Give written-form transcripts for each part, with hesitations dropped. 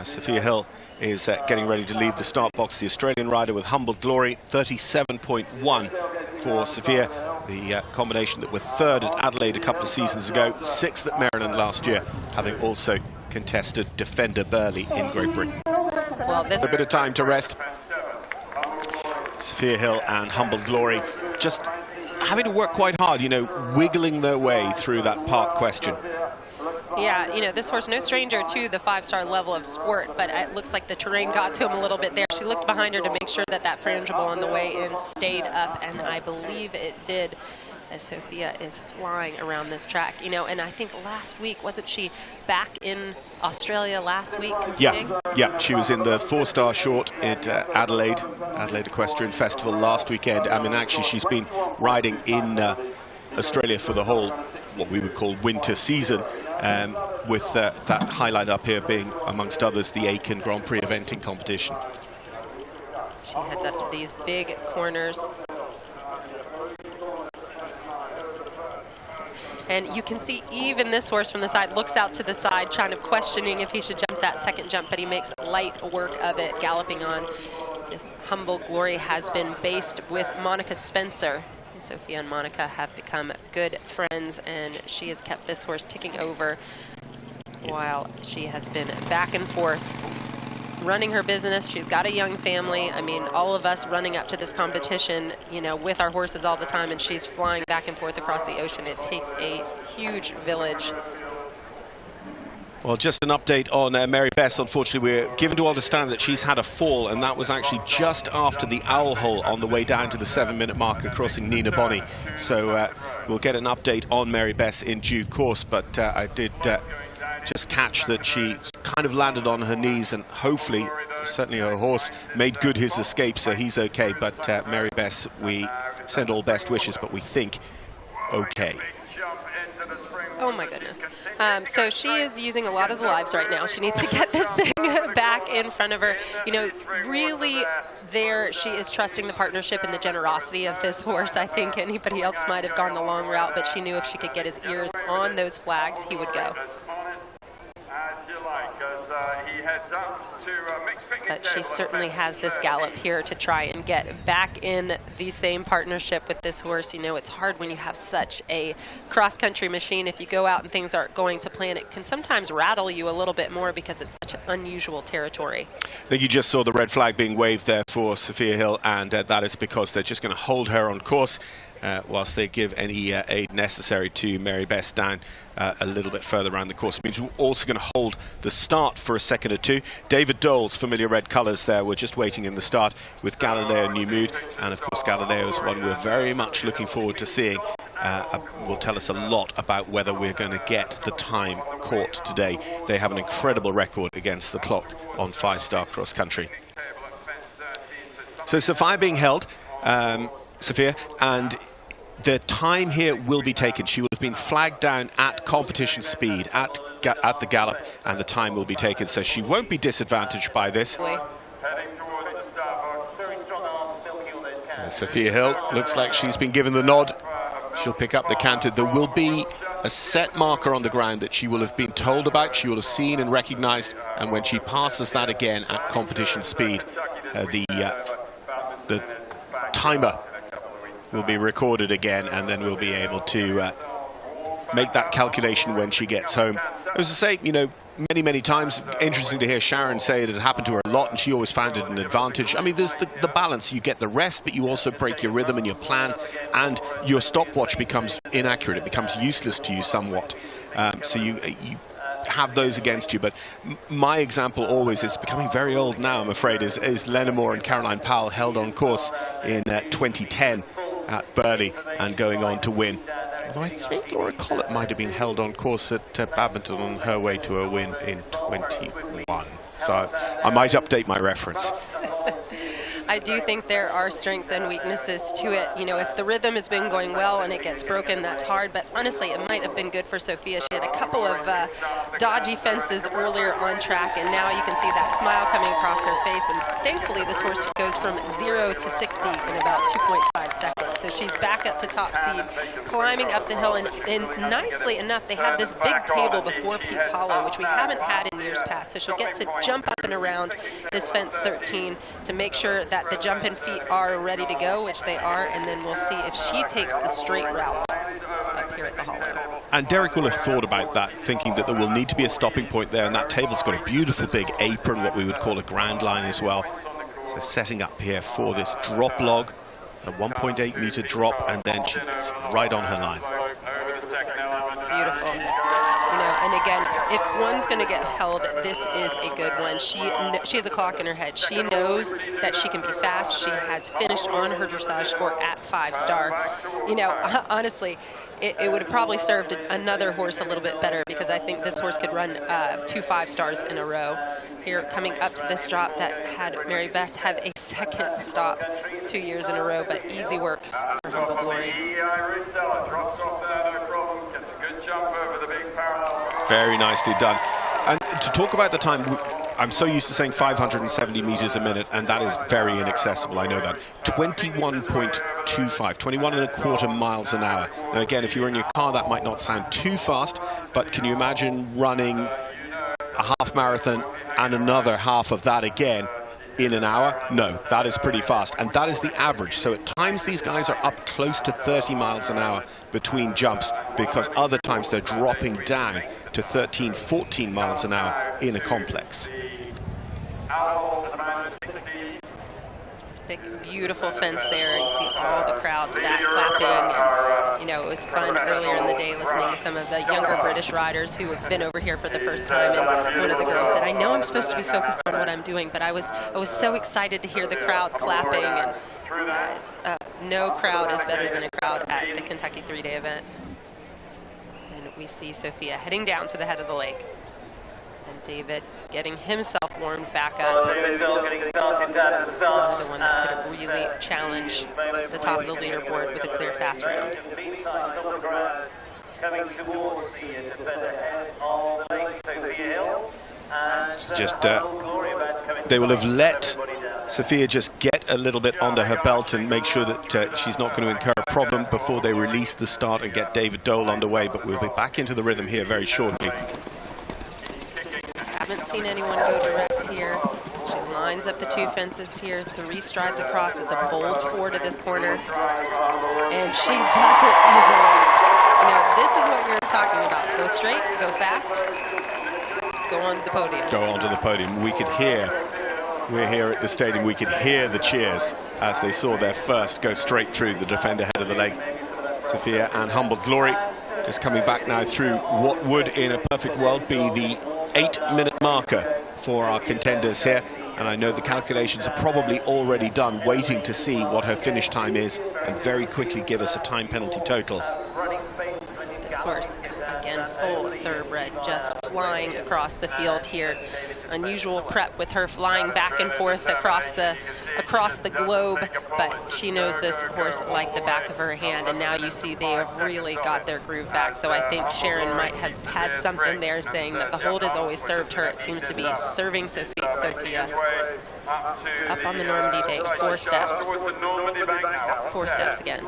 Sophia Hill is getting ready to leave the start box. The Australian rider with Humbled Glory, 37.1 for Sophia. The combination that were third at Adelaide a couple of seasons ago, sixth at Maryland last year, having also contested Defender Burley in Great Britain. Well, this a bit of time to rest. Sophia Hill and Humbled Glory just having to work quite hard, you know, wiggling their way through that park question. Yeah, you know, this horse, no stranger to the five-star level of sport, but it looks like the terrain got to him a little bit there. She looked behind her to make sure that that frangible on the way in stayed up, and I believe it did, as Sophia is flying around this track. You know, and I think last week, wasn't she back in Australia last week competing? Yeah, she was in the four-star short at Adelaide Equestrian Festival last weekend. I mean, actually, she's been riding in Australia for the whole, what we would call winter season, with that highlight up here being, amongst others, the Aiken Grand Prix eventing competition. She heads up to these big corners. And you can see even this horse from the side looks out to the side, kind of questioning if he should jump that second jump, but he makes light work of it, galloping on. This Humble Glory has been based with Monica Spencer. Sophia and Monica have become good friends, and she has kept this horse ticking over while she has been back and forth running her business. She's got a young family. I mean, all of us running up to this competition, you know, with our horses all the time, and she's flying back and forth across the ocean. It takes a huge village. Well, just an update on Mary Bess. Unfortunately, we're given to understand that she's had a fall, and that was actually just after the Owl Hole on the way down to the 7-minute marker, crossing Nina Bonney. So we'll get an update on Mary Bess in due course, but I did just catch that she kind of landed on her knees, and hopefully, certainly her horse made good his escape, so he's okay. But Mary Bess, we send all best wishes, but we think okay. Oh my goodness. So she is using a lot of the lives right now. She needs to get this thing back in front of her. You know, really there she is trusting the partnership and the generosity of this horse. I think anybody else might have gone the long route, but she knew if she could get his ears on those flags, he would go. But she certainly has this gallop here to try and get back in the same partnership with this horse. You know, it's hard when you have such a cross-country machine. If you go out and things aren't going to plan, it can sometimes rattle you a little bit more because it's such unusual territory. I think you just saw the red flag being waved there for Sophia Hill, and that is because they're just going to hold her on course whilst they give any aid necessary to Mary Bess down a little bit further around the course. It means we're also going to hold the start for a second or two. David Dole's familiar red colours there. We're just waiting in the start with Galileo New Mood, and of course Galileo is one we're very much looking forward to seeing. Will tell us a lot about whether we're going to get the time caught today. They have an incredible record against the clock on five-star cross-country. So Sophia being held, Sophia, and the time here will be taken. She will have been flagged down at competition speed at the gallop, and the time will be taken, so she won't be disadvantaged by this. So Sophia Hill looks like she's been given the nod. She'll pick up the canter. There will be a set marker on the ground that she will have been told about, she will have seen and recognized, and when she passes that again at competition speed, the timer will be recorded again, and then we'll be able to make that calculation when she gets home. As I say, you know, many times, interesting to hear Sharon say it had happened to her a lot, and she always found it an advantage. I mean, there's the balance. You get the rest, but you also break your rhythm and your plan, and your stopwatch becomes inaccurate. It becomes useless to you somewhat. So you have those against you. But my example always is becoming very old now, I'm afraid, is Lena Moore and Caroline Powell held on course in 2010 at Burley and going on to win. Although I think Laura Collett might have been held on course at Badminton on her way to a win in 21. So I might update my reference. I do think there are strengths and weaknesses to it. You know, if the rhythm has been going well and it gets broken, that's hard. But honestly, it might have been good for Sophia. She had a couple of dodgy fences earlier on track, and now you can see that smile coming across her face. And thankfully, this horse goes from 0 to 60 in about 2.5 seconds. So she's back up to top seed, climbing up the hill. And nicely enough, they have this big table before Pete's Hollow, which we haven't had in years past. So she'll get to jump up and around this fence 13 to make sure that the jump-in feet are ready to go, which they are. And then we'll see if she takes the straight route up here at the Hollow. And Derek will have thought about that, thinking that there will need to be a stopping point there, and that table's got a beautiful big apron, what we would call a ground line as well. So setting up here for this drop log, a 1.8 meter drop, and then she gets right on her line. Beautiful. You know, and again, if one's going to get held, this is a good one. She has a clock in her head. She knows that she can be fast. She has finished on her dressage score at 5-star. You know, honestly, it would have probably served another horse a little bit better, because I think this horse could run 2 5-stars in a row. Here, coming up to this drop that had Mary Bess have a second stop 2 years in a row, but easy work for Humble Glory. Very nicely done. And to talk about the time, I'm so used to saying 570 meters a minute, and that is very inaccessible, I know that. 21.25, 21 and a quarter miles an hour. Now again, if you're in your car, that might not sound too fast, but can you imagine running a half marathon and another half of that again in an hour? No, that is pretty fast, and that is the average. So at times these guys are up close to 30 miles an hour between jumps, because other times they're dropping down to 13, 14 miles an hour in a complex. This big, beautiful fence there. You see all the crowds back clapping. And, you know, it was fun earlier in the day listening to some of the younger British riders who have been over here for the first time. And one of the girls said, "I know I'm supposed to be focused on what I'm doing, but I was so excited to hear the crowd clapping." And no crowd is better than a crowd at the Kentucky 3-day event. And we see Sophia heading down to the head of the lake. And David getting himself warmed back up. David getting started down at the start. The one that could really challenge the top of the leaderboard with a clear fast round. Coming towards the defender head of the lake, Sophia Hill. Just they will have let Sophia just get a little bit under her belt and make sure that she's not going to incur a problem before they release the start and get David Dole underway. But we'll be back into the rhythm here very shortly. Haven't seen anyone go direct here. She lines up the 2 fences here, 3 strides across. It's a bold 4 to this corner, and she does it easily. You know, this is what we were talking about. Go straight, go fast, go on to the podium. Go onto the podium. We could hear, we're here at the stadium, we could hear the cheers as they saw their first go straight through the defender head of the lake. Sophia and Humble Glory just coming back now through what would, in a perfect world, be the 8-minute marker for our contenders here. And I know the calculations are probably already done, waiting to see what her finish time is and very quickly give us a time penalty total. This horse, again, full thoroughbred, just flying across the field here. Unusual prep with her flying back and forth across the globe, but she knows this horse like the back of her hand, and now you see they have really got their groove back. So I think Sharon might have had something there saying that the hold has always served her. It seems to be serving so sweet Sophia. Up on the Normandy bank, 4 steps. 4 steps again.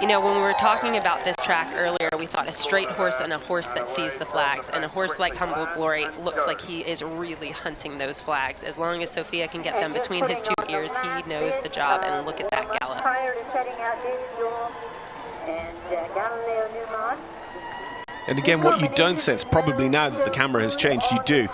You know, when we were talking about this track earlier, we thought a straight horse and a horse that sees the flags. And a horse like Humble Glory looks like he is really hunting those flags. As long as Sophia can get them between his 2 ears, he knows the job. And look at that gallop. Prior to setting out David Dole and Galileo Newmont. And again, what you don't sense, probably now that the camera has changed, you do.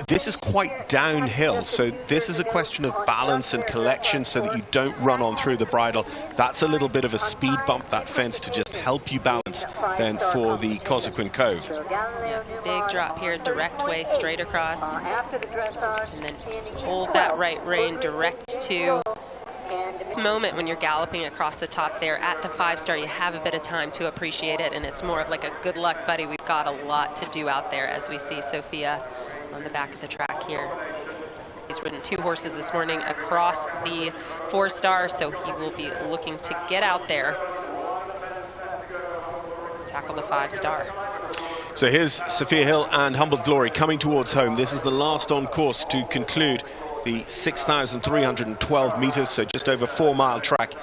This is quite downhill, so this is a question of balance and collection so that you don't run on through the bridle. That's a little bit of a speed bump, that fence, to just help you balance then for the Cosequin Cove. Yeah, big drop here, direct way straight across. And then hold that right rein direct to moment when you're galloping across the top there at the 5-star. You have a bit of time to appreciate it, and it's more of like a good luck, buddy. We've got a lot to do out there as we see Sophia on the back of the track here. He's ridden 2 horses this morning across the 4-star, so he will be looking to get out there, tackle the 5-star. So here's Sophia Hill and Humble Glory coming towards home. This is the last on course to conclude the 6,312 meters, so just over 4-mile track.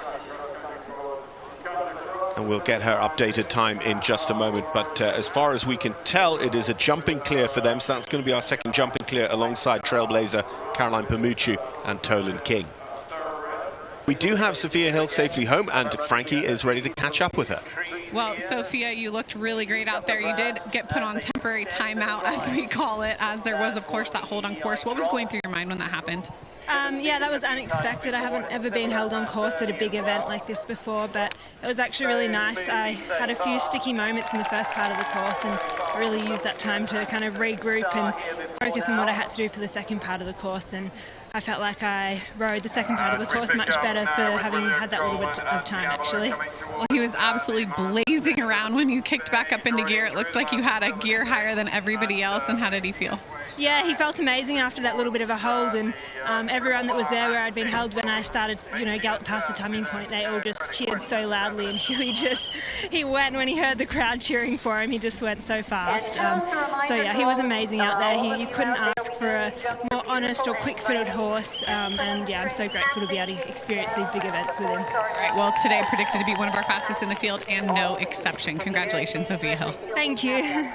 And we'll get her updated time in just a moment. But as far as we can tell, it is a jumping clear for them. So that's going to be our second jumping clear alongside Trailblazer, Caroline Pamuchu and Tolan King. We do have Sophia Hill safely home, and Frankie is ready to catch up with her. Well, Sophia, you looked really great out there. You did get put on temporary timeout, as we call it, as there was, of course, that hold on course. What was going through your mind when that happened? Yeah, that was unexpected. I haven't ever been held on course at a big event like this before, but it was actually really nice. I had a few sticky moments in the first part of the course and really used that time to kind of regroup and focus on what I had to do for the second part of the course. And I felt like I rode the second part of the course much better for having had that little bit of time, actually. Well, he was absolutely blazing around when you kicked back up into gear. It looked like you had a gear higher than everybody else. And how did he feel? Yeah, he felt amazing after that little bit of a hold, and everyone that was there where I'd been held when I started, gallop past the timing point, they all just cheered so loudly, and he went when he heard the crowd cheering for him. He just went so fast. So yeah, he was amazing out there. You couldn't ask for a more honest or quick-footed horse, and yeah, I'm so grateful to be able to experience these big events with him. All right, well, today predicted to be one of our fastest in the field, and no exception. Congratulations, Sophia Hill. Thank you.